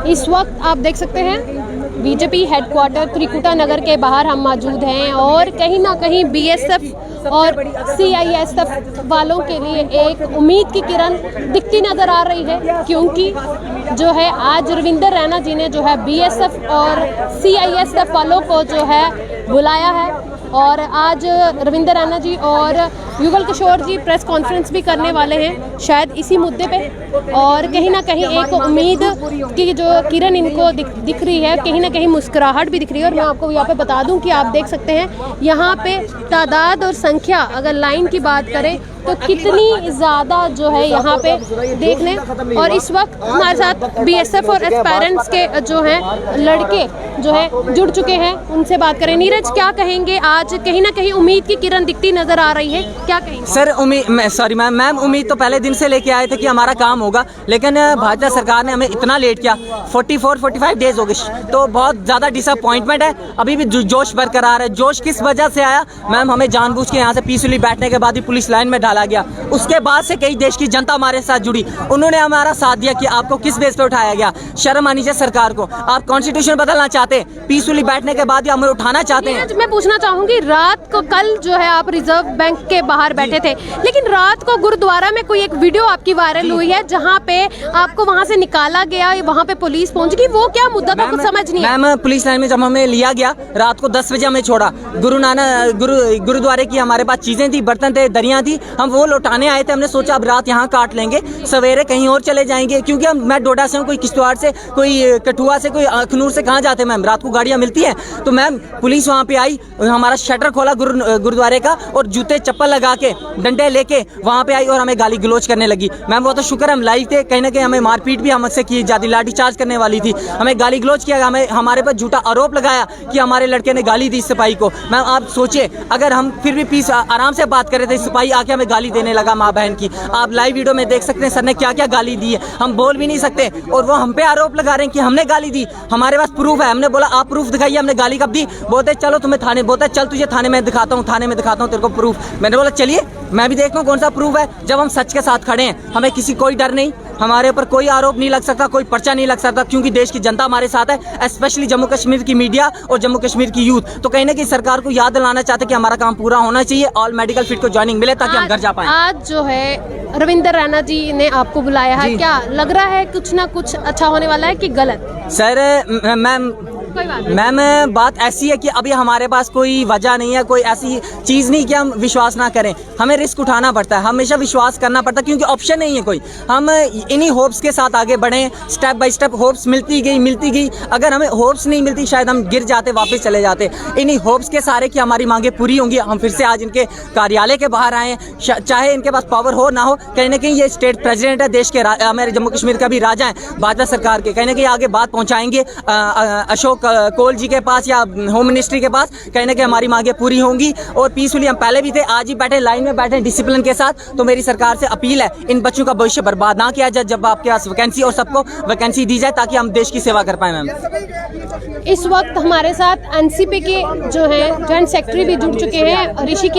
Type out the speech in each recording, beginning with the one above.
इस वक्त आप देख सकते हैं बीजेपी हेडक्वार्टर त्रिकुटा नगर के बाहर हम मौजूद हैं और कहीं ना कहीं बीएसएफ और सीआईएसएफ वालों के लिए एक उम्मीद की किरण दिखती नज़र आ रही है, क्योंकि जो है आज रविंदर रैना जी ने जो है बीएसएफ और सीआईएसएफ वालों को जो है बुलाया है और आज रविंदर रैना जी और युगल किशोर जी प्रेस कॉन्फ्रेंस भी करने वाले हैं शायद इसी मुद्दे पे, और कहीं ना कहीं एक उम्मीद की जो किरण इनको दिख रही है, कहीं ना कहीं मुस्कुराहट भी दिख रही है। और मैं आपको यहाँ पे बता दूं कि आप देख सकते हैं यहाँ पे तादाद और संख्या अगर लाइन की बात करें तो कितनी ज़्यादा जो है यहाँ पे देखने। और इस वक्त हमारे साथ बीएसएफ और एस्पायरेंट्स के जो हैं लड़के जो है जुड़ चुके हैं, उनसे बात करें। नीरज, क्या कहेंगे? आज कहीं ना कहीं उम्मीद की किरण दिखती नजर आ रही है, क्या कहेंगे? सर मैम उम्मीद तो पहले दिन से लेके आए थे कि हमारा काम होगा, लेकिन भाजपा सरकार ने हमें इतना लेट किया, 44-45 डेज हो गए, तो बहुत ज़्यादा डिसअपॉइंटमेंट है। अभी भी जोश बरकरार है। जोश किस वजह से आया मैम? हमें जानबूझ के यहाँ से पीसफुली बैठने के बाद ही पुलिस लाइन में डाला गया, उसके बाद से कई देश की जनता हमारे साथ जुड़ी, उन्होंने हमारा साथ दिया कि आपको किस बेस पे उठाया गया। शर्म आनी चाहिए सरकार को। आप कॉन्स्टिट्यूशन बदलना चाहते हैं, पीसफुली बैठने के बाद ही हमें उठाना चाहते हैं। मैं पूछना चाहूंगी, रात को कल जो है आप रिजर्व बैंक के बाहर बैठे थे, लेकिन रात को गुरुद्वारा में कोई एक वीडियो आपकी वायरल हुई है जहां पे आपको वहां से निकाला गया, वहां पे पुलिस पहुंच गई, वो क्या मुद्दा था? कुछ समझ नहीं है। मैम पुलिस लाइन में जब हमें लिया गया रात को 10 बजे हमें छोड़ा, गुरुद्वारे की हमारे पास चीजें थी, बर्तन थे, दरिया थी, हम वो लौटाने आए थे। हमने सोचा अब रात यहाँ काट लेंगे, सवेरे कहीं और चले जाएंगे, क्योंकि मैं डोडा से हूँ, कोई किश्तवाड़ से, कोई कठुआ से, कोई अखनूर से, कहाँ जाते मैम? रात को गाड़ियाँ मिलती हैं। तो मैम पुलिस वहाँ पे आई, हमारा शटर खोला गुरुद्वारे का और जूते चप्पल लगा के डंडे लेके वहाँ पे आई और हमें गाली गलोच करने लगी। मैम वो तो शुक्र हम लाइव थे, कहीं ना कहीं हमें मारपीट भी हमसे की जाती, लाठी चार्ज करने वाली थी, हमें गाली गलोच किया, हमें हमारे पर झूठा आरोप लगाया कि हमारे लड़के ने गाली दी सिपाही को। मैम आप सोचिए, अगर हम फिर भी पीस आराम से बात कर रहे थे, सिपाही आके हमें गाली देने लगा माँ बहन की। आप लाइव वीडियो में देख सकते हैं सर ने क्या क्या गाली दी है, हम बोल भी नहीं सकते और वो हम पे आरोप लगा रहे हैं कि हमने गाली दी। हमारे पास प्रूफ है। हमने बोला आप प्रूफ दिखाइए, हमने गाली कब दी? बोलते चलो तुम्हें थाने, बोलते चल तुझे थाने में दिखाता हूँ, थाने में दिखाता हूँ तेरे को प्रूफ। मैंने बोला चलिए मैं भी देखता हूँ कौन सा प्रूफ है। जब हम सच के साथ खड़े हैं, हमें किसी कोई डर नहीं, हमारे ऊपर कोई आरोप नहीं लग सकता, कोई पर्चा नहीं लग सकता, क्योंकि देश की जनता हमारे साथ है, स्पेशली जम्मू कश्मीर की मीडिया और जम्मू कश्मीर की यूथ। तो कहीं ना कहीं सरकार को याद दिलाना चाहते कि हमारा काम पूरा होना चाहिए, ऑल मेडिकल फिट को ज्वाइनिंग मिले ताकि हम घर जा पाए। आज जो है रविंदर रैना जी ने आपको बुलाया है, क्या लग रहा है कुछ ना कुछ अच्छा होने वाला है कि गलत? सर मैम बात ऐसी है कि अभी हमारे पास कोई वजह नहीं है, कोई ऐसी चीज़ नहीं कि हम विश्वास ना करें, हमें रिस्क उठाना पड़ता है, हमेशा विश्वास करना पड़ता है, क्योंकि ऑप्शन नहीं है कोई। हम इन्हीं होप्स के साथ आगे बढ़ें, स्टेप बाय स्टेप होप्स मिलती गई। अगर हमें होप्स नहीं मिलती शायद हम गिर जाते, वापस चले जाते। इन्हीं होप्स के सारे कि हमारी मांगे पूरी होंगी, हम फिर से आज इनके कार्यालय के बाहर आए, चाहे इनके पास पावर हो ना हो। कहीं ना कहीं ये स्टेट प्रेसिडेंट है, देश के हमारे जम्मू कश्मीर का भी राजा है भाजपा सरकार के, कहीं ना कहीं आगे बात पहुँचाएंगे अशोक कोल जी के पास या होम मिनिस्ट्री के पास। कहीं ना कहीं हमारी मांगे पूरी होंगी और पीसफुली हम पहले भी थे, आज ही बैठे, लाइन में बैठे डिसिप्लिन के साथ। तो मेरी सरकार से अपील है, इन बच्चों का भविष्य बर्बाद ना किया जाए, जब आपके पास वैकेंसी और सबको वैकेंसी दी जाए ताकि हम देश की सेवा कर पाए। मैम इस वक्त हमारे साथ एनसीपी के जो है जॉइंट सेक्रेटरी भी जुड़ चुके हैं, ऋषि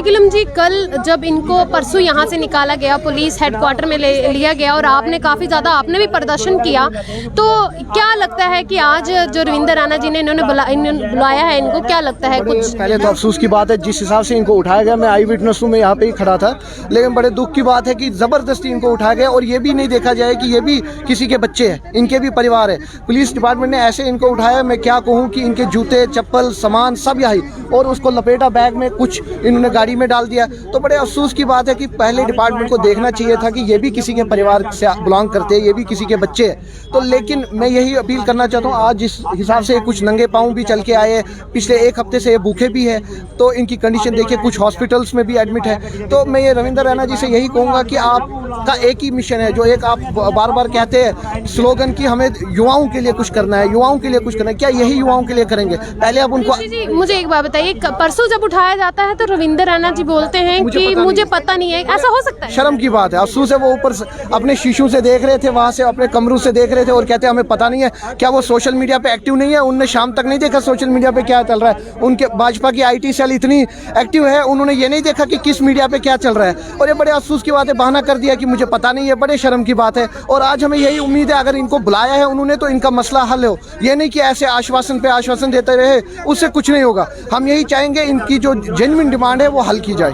किलम जी। कल जब इनको परसों यहाँ से निकाला गया, पुलिस हेडक्वार्टर में लिया गया और आपने काफ़ी ज़्यादा आपने भी प्रदर्शन किया, तो क्या लगता है कि आज जो रविंदर रैना जी ने इन्होंने बुलाया है, इनको क्या लगता है? कुछ पहले तो अफसोस की बात है जिस हिसाब से इनको उठाया गया, मैं आई विटनेस हूँ, मैं यहाँ पे ही खड़ा था, लेकिन बड़े दुख की बात है कि ज़बरदस्ती इनको उठाया गया और ये भी नहीं देखा जाए कि ये भी किसी के बच्चे हैं, इनके भी परिवार है। पुलिस डिपार्टमेंट ने ऐसे इनको उठाया, मैं क्या कहूँ कि इनके जूते चप्पल सामान सब यही, और उसको लपेटा बैग में, कुछ इन्होंने गाड़ी में डाल दिया। तो बड़े अफसोस की बात है कि पहले डिपार्टमेंट को देखना चाहिए था कि ये भी किसी के परिवार से बिलोंग करते हैं, ये भी किसी के बच्चे हैं। तो लेकिन मैं यही अपील करना चाहता हूँ, आज जिस हिसाब से कुछ नंगे पाँव भी चल के आए, पिछले एक हफ्ते से ये भूखे भी है, तो इनकी कंडीशन देखिए, कुछ हॉस्पिटल्स में भी एडमिट है। तो मैं ये रविंदर रैना जी से यही कहूँगा कि आपका एक ही मिशन है, जो एक आप बार बार कहते हैं स्लोगन कि हमें युवाओं के लिए कुछ करना है, युवाओं के लिए कुछ करना है, क्या यही युवाओं के लिए करेंगे? पहले अब उनको मुझे एक बात बताइए, परसों जब उठाया जाता है तो रविंदर रैना जी बोलते हैं कि मुझे पता नहीं है, ऐसा हो सकता है? शर्म की बात है। अफसोस है, वो ऊपर अपने शीशों से देख रहे थे, वहाँ से अपने कमरों से देख रहे थे और कहते हैं हमें पता नहीं है। क्या वो सोशल मीडिया पे एक्टिव नहीं है? उनने शाम तक नहीं देखा सोशल मीडिया पे क्या चल रहा है? उनके भाजपा की IT सेल इतनी एक्टिव है, उन्होंने ये नहीं देखा कि किस मीडिया पे क्या चल रहा है। और ये बड़े अफसोस की बात है, बहाना कर दिया कि मुझे पता नहीं है, बड़े शर्म की बात है। और आज हमें यही उम्मीद है, अगर इनको बुलाया है उन्होंने तो इनका मसला हल हो, ये नहीं कि ऐसे आश्वासन पे आश्वासन देते रहे, उससे कुछ नहीं होगा। हम यही चाहेंगे इनकी जो जेन्युइन डिमांड है वो हल की जाए।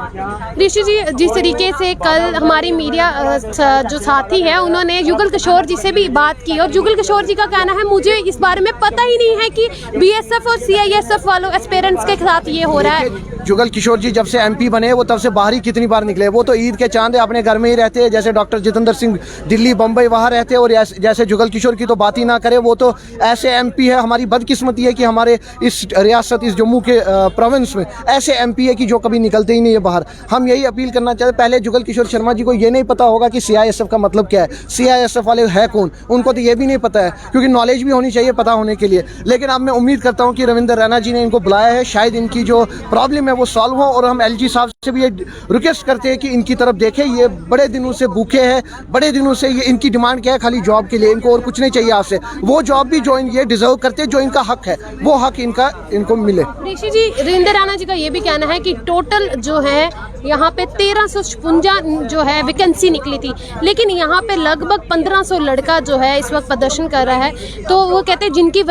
ऋषि जी, जिस तरीके से कल हमारी मीडिया जो साथी है उन्होंने जुगल किशोर जी से भी बात की, और जुगल किशोर जी का कहना है मुझे इस बारे में पता ही नहीं है कि बीएसएफ और सीआईएसएफ वालों एस्पिरेंट्स के साथ ये हो रहा है। जुगल किशोर जी जब से एमपी बने वो तब से बाहर ही कितनी बार निकले, वो तो ईद के चांद है, अपने घर में ही रहते हैं। जैसे डॉक्टर जितेंद्र सिंह दिल्ली बम्बई वहाँ रहते हैं, और जैसे जुगल किशोर की तो बात ही ना करें, वो तो ऐसे एमपी है। हमारी बदकिस्मती है कि हमारे इस रियासत, इस जम्मू के प्रोविंस में ऐसे एमपी है कि जो कभी निकलते ही नहीं है बाहर। हम यही अपील करना चाहते हैं, पहले जुगल किशोर शर्मा जी को ये नहीं पता होगा कि सीआईएसएफ का मतलब क्या है, सीआईएसएफ वाले है कौन, उनको तो ये भी नहीं पता है, क्योंकि नॉलेज भी होनी चाहिए पता होने के लिए। लेकिन अब मैं उम्मीद करता हूँ कि रविंद्र रैना जी ने इनको बुलाया है, शायद इनकी जो प्रॉब्लम है वो सॉल्व हो। और हम एलजी साहब से भी ये रिक्वेस्ट करते हैं कि इनकी तरफ देखें, ये बड़े दिनों से भूखे हैं, बड़े दिनों से ये इनकी डिमांड क्या है, खाली जॉब के लिए, इनको और कुछ नहीं चाहिए आपसे। वो जॉब भी जो ये डिजर्व करते हैं, जो इनका हक है, वो हक इनको मिले। ऋषि जी, रविंद्र राणा जी का ये भी कहना है कि टोटल जो है यहाँ पे 1356 जो है वैकेंसी निकली थी, लेकिन यहाँ पे लगभग 1500 लड़का जो है इस वक्त प्रदर्शन कर रहा है। तो वो कहते हैं जिनके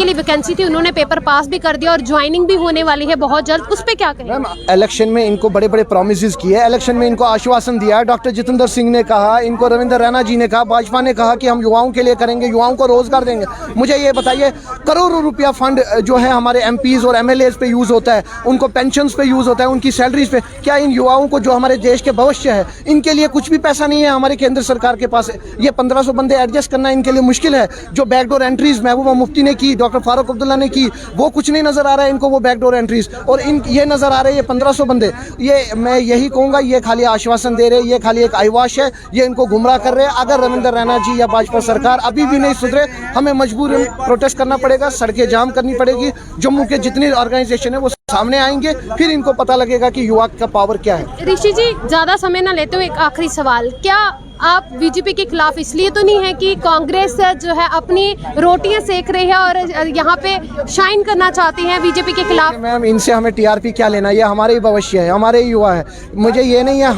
लिए वैकेंसी थी उन्होंने पेपर पास भी कर दिया और ज्वाइनिंग भी होने वाली है बहुत जल्द, उस पर क्या कहें? मैम, इलेक्शन में इनको बड़े बड़े प्रोमिस किए, इलेक्शन में इनको आश्वासन दिया है। डॉक्टर जितेंद्र सिंह ने कहा, इनको रविंद्र रैना जी ने कहा, भाजपा ने कहा कि हम युवाओं के लिए करेंगे, युवाओं को रोजगार देंगे। मुझे ये बताइए, करोड़ों रुपया फंड जो है हमारे एमपीज और एमएलएज पे यूज होता है, उनको पेंशन्स पे यूज होता है, उनकी सैलरीज पे, क्या इन युवाओं को जो हमारे देश के भविष्य है इनके लिए कुछ भी पैसा नहीं है हमारे केंद्र सरकार के पास? ये 1500 बंदे एडजस्ट करना इनके लिए मुश्किल है। जो बैकडोर एंट्रीज महबूबा मुफ्ती ने की, डॉक्टर फारूक अब्दुल्ला ने की, वो कुछ नहीं नजर आ रहा है इनको, वो बैकडोर एंट्रीज। और ये नजर आ रहे हैं ये 1500 बंदे। ये मैं यही कहूंगा, ये खाली आश्वासन दे रहे, ये खाली एक आईवाश है, ये इनको गुमराह कर रहे हैं। अगर रविंद्र रैना जी या भाजपा सरकार अभी भी नहीं सुधरे, हमें मजबूर प्रोटेस्ट करना पड़ेगा, सड़कें जाम करनी पड़ेगी, जम्मू के जितनी ऑर्गेनाइजेशन है वो सामने आएंगे, फिर इनको पता लगेगा कि युवा का पावर क्या है। ऋषि जी, ज्यादा समय ना लेते हुए एक आखिरी सवाल, क्या आप बीजेपी के खिलाफ इसलिए तो नहीं है कि कांग्रेस जो है अपनी रोटियां सेक रही है और यहाँ पे शाइन करना चाहती है बीजेपी के खिलाफ? मैम, इनसे हमें टीआरपी क्या लेना, ये हमारे ही भविष्य है, हमारे ही युवा है। मुझे ये नहीं है,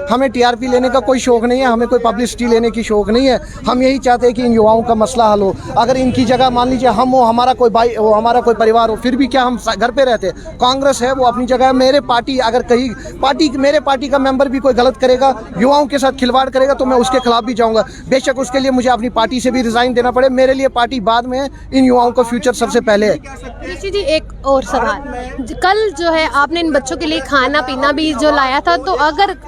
हमें टीआरपी लेने का कोई शौक नहीं है, हमें कोई पब्लिसिटी लेने की शौक नहीं है। हम यही चाहते हैं कि इन युवाओं का मसला हल हो। अगर इनकी जगह मान लीजिए हम हो, हमारा कोई भाई हो, हमारा कोई परिवार हो, फिर भी क्या हम घर पे रहते? कांग्रेस है वो अपनी जगह है, मेरे पार्टी अगर कहीं मेरे पार्टी का मेंबर भी कोई गलत करेगा, युवाओं के साथ खिलवाड़ करेगा, तो मैं उसके खिलाफ भी जाऊंगा। बेशक उसके लिए मुझे अपनी पार्टी से भी रिजाइन देना पड़े, मेरे लिए पार्टी बाद में है, इन युवाओं का फ्यूचर सबसे पहले है। ऋषि जी, एक और सवाल, कल जो है आपने इन बच्चों के लिए खाना पीना भी जो लाया था, तो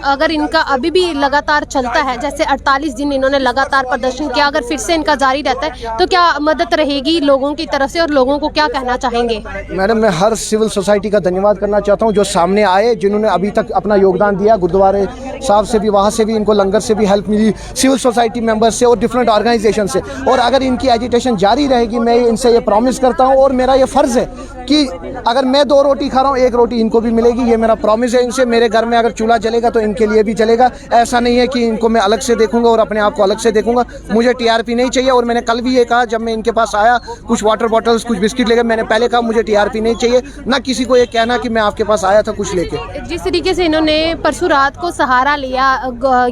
अगर इनका अभी भी लगातार चलता है, जैसे 48 दिन इन्होंने लगातार प्रदर्शन किया, अगर फिर से इनका जारी रहता है, तो क्या मदद रहेगी लोगों की तरफ से और लोगों को क्या कहना चाहेंगे? मैडम, मैं हर सिविल सोसाइटी का धन्यवाद करना चाहता हूं जो सामने आए, जिन्होंने अभी तक अपना योगदान दिया। गुरुद्वारे साहब से भी, वहाँ से भी इनको लंगर से भी हेल्प मिली, सिविल सोसाइटी मेंबर्स से और डिफरेंट ऑर्गेनाइजेशन से। और अगर इनकी एजिटेशन जारी रहेगी, मैं इनसे ये प्रॉमिस करता हूँ, और मेरा ये फ़र्ज़ है कि अगर मैं 2 रोटी खा रहा हूँ, 1 रोटी इनको भी मिलेगी। ये मेरा प्रॉमिस है इनसे। मेरे घर में अगर चूल्हा जलेगा तो इनके लिए भी जलेगा। ऐसा नहीं है कि इनको मैं अलग से देखूंगा और अपने आप को अलग से देखूंगा। मुझे टीआरपी नहीं चाहिए, और मैंने कल भी ये कहा जब मैं इनके पास आया, कुछ वाटर बॉटल्स, कुछ बिस्किट लेकर, मैंने पहले कहा मुझे टीआरपी नहीं चाहिए, ना किसी को ये कहना कि मैं आपके पास आया था कुछ लेके। जिस तरीके से इन्होंने परसों रात को सहारा लिया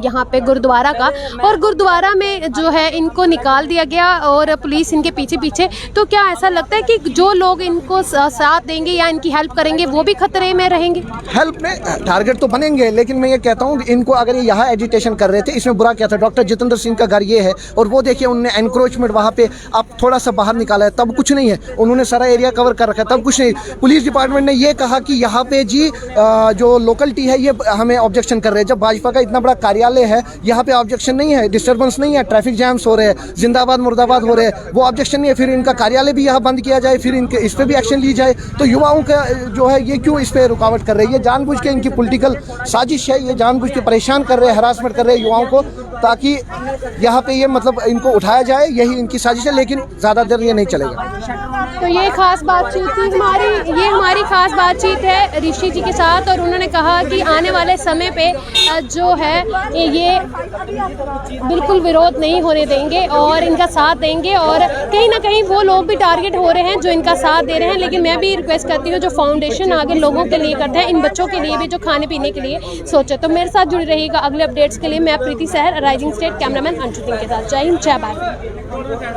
यहाँ पे गुरुद्वारा का, और गुरुद्वारा में जो है इनको निकाल दिया गया और पुलिस इनके पीछे, तो क्या ऐसा लगता है कि जो लोग इनको साथ देंगे या इनकी हेल्प करेंगे वो भी खतरे में रहेंगे? हेल्प में टारगेट तो बनेंगे, लेकिन मैं ये कहता हूँ इनको, अगर ये यहाँ एजिटेशन कर रहे थे, इसमें बुरा क्या था? डॉक्टर जितेंद्र सिंह का घर ये है, और वो देखिए उन्होंने एनक्रोचमेंट वहाँ पे अब थोड़ा सा बाहर निकाला है, तब कुछ नहीं है। उन्होंने सारा एरिया कवर कर रखा है, तब कुछ नहीं। पुलिस डिपार्टमेंट ने ये कहा कि यहाँ पे जी जो लोकलिटी है ये हमें ऑब्जेक्शन कर रहे हैं। जब भाजपा का इतना बड़ा कार्यालय है, यहाँ पे ऑब्जेक्शन नहीं है, डिस्टर्बेंस नहीं है, ट्रैफिक जैम्स हो रहे हैं, जिंदाबाद मुर्दाबाद हो रहे हैं, वो ऑब्जेक्शन नहीं है। फिर इनका कार्यालय भी यहाँ बंद किया जाए, फिर इनके इस पर भी एक्शन ली जाए, तो युवाओं का जो है ये क्यों इस पर रुकावट कर रही है? जानबूझ के इनकी पॉलिटिकल साजिश है, ये जानबूझ के परेशान कर रहे हैं, हरासमेंट कर रहे हैं युवाओं को, ताकि यहाँ पे ये मतलब इनको उठाया जाए, यही इनकी साजिश है। लेकिन ज़्यादा देर ये नहीं चलेगा। तो ये खास बातचीत थी हमारी खास बातचीत है ऋषि जी के साथ, और उन्होंने कहा कि आने वाले समय पे जो है ये बिल्कुल विरोध नहीं होने देंगे और इनका साथ देंगे। और कहीं ना कहीं वो लोग भी टारगेट हो रहे हैं जो इनका साथ दे रहे हैं, लेकिन मैं भी रिक्वेस्ट करती हूँ जो फाउंडेशन आगे लोगों के लिए करते हैं, इन बच्चों के लिए भी जो खाने पीने के लिए सोचे। तो मेरे साथ जुड़ी रहिएगा अगले अपडेट्स के लिए। मैं प्रीति सहर, rising state cameraman Anshu Singh के साथ। जय हिंद, जय भारत।